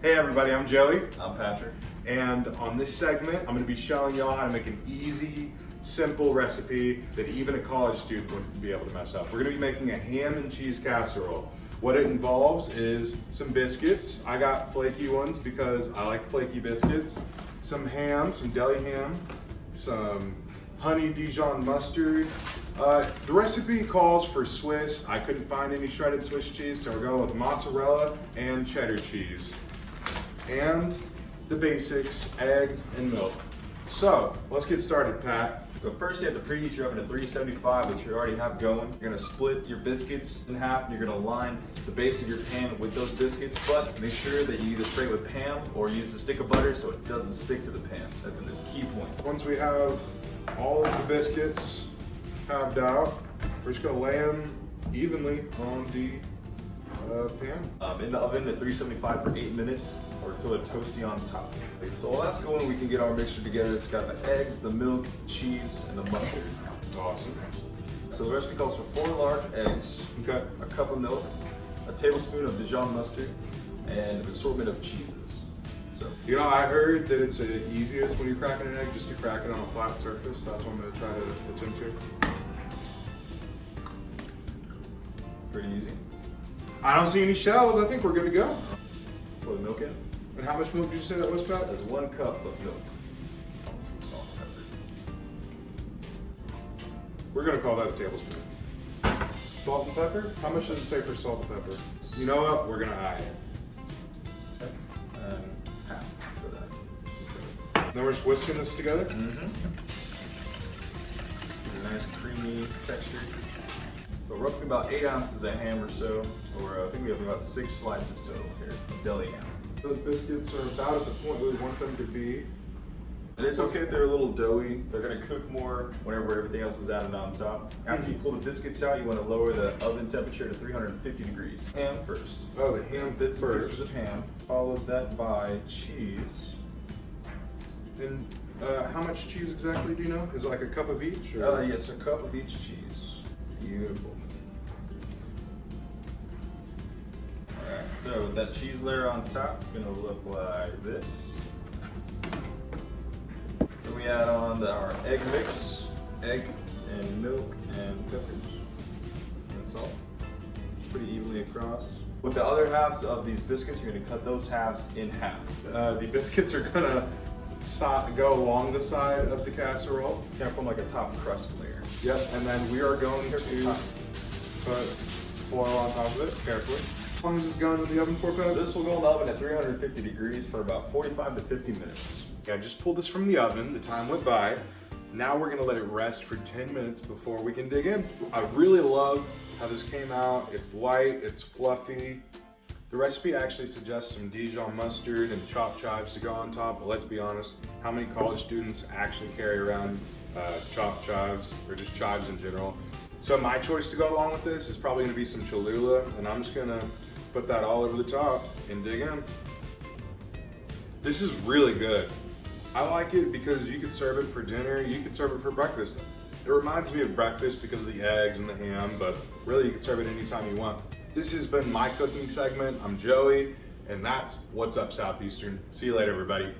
Hey everybody, I'm Joey. I'm Patrick. And on this segment, I'm gonna be showing y'all how to make an easy, simple recipe that even a college student would be able to mess up. We're gonna be making a ham and cheese casserole. What it involves is some biscuits. I got flaky ones because I like flaky biscuits. Some ham, some deli ham, some honey Dijon mustard. The recipe calls for Swiss. I couldn't find any shredded Swiss cheese, so we're going with mozzarella and cheddar cheese. And the basics, eggs and milk. So, let's get started, Pat. So first you have to preheat your oven to 375, which you already have going. You're gonna split your biscuits in half and you're gonna line the base of your pan with those biscuits, but make sure that you either spray it with Pam or use a stick of butter so it doesn't stick to the pan. That's a key point. Once we have all of the biscuits halved out, we're just gonna lay them evenly on the pan. In the oven at 375 for 8 minutes or until they're toasty on top. So while that's going, we can get our mixture together. It's got the eggs, the milk, cheese, and the mustard. Awesome. So the recipe calls for 4 large eggs, Okay. a cup of milk, a tablespoon of Dijon mustard, and an assortment of cheeses. So, You know, I heard that it's the easiest when you're cracking an egg just to crack it on a flat surface. That's what I'm gonna try to attempt to. pretty easy. I don't see any shells. I think we're good to go. Pour the milk in. And how much milk did you say that was, Pat? That's 1 cup of milk. Some salt and pepper. We're gonna call that a tablespoon. Salt and pepper? How much does it say for salt and pepper? You know what? We're gonna eye it. And half for that. Then we're just whisking this together. A nice creamy texture. So roughly about 8 ounces of ham or so, or I think we have about 6 slices total here of deli ham. Those biscuits are about at the point we want them to be. And it's okay if they're a little doughy. They're gonna cook more whenever everything else is added on top. After you pull the biscuits out, you wanna lower the oven temperature to 350 degrees. Ham first. Oh, the ham Bits and first. pieces of ham, followed that by cheese. And how much cheese exactly do you know? Is it like a cup of each? Or? Yes, a cup of each cheese. Beautiful. Alright, so that cheese layer on top is gonna look like this. Then we add on our egg mix, egg and milk and peppers and salt. Pretty evenly across. With the other halves of these biscuits, you're gonna cut those halves in half. The biscuits are gonna go along the side of the casserole. Kind of form like a top crust layer. Yep, and then we are going to put foil on top of it, carefully. How long is this going in the oven for, Pat? This will go in the oven at 350 degrees for about 45 to 50 minutes. Yeah, I just pulled this from the oven. The time went by. Now we're gonna let it rest for 10 minutes before we can dig in. I really love how this came out. It's light, it's fluffy. The recipe actually suggests some Dijon mustard and chopped chives to go on top, but let's be honest, how many college students actually carry around chopped chives, or just chives in general? So my choice to go along with this is probably gonna be some Cholula, and I'm just gonna put that all over the top and dig in. This is really good. I like it because you could serve it for dinner, you could serve it for breakfast. It reminds me of breakfast because of the eggs and the ham, but really you can serve it anytime you want. This has been my cooking segment. I'm Joey, and that's What's Up Southeastern. See you later, everybody.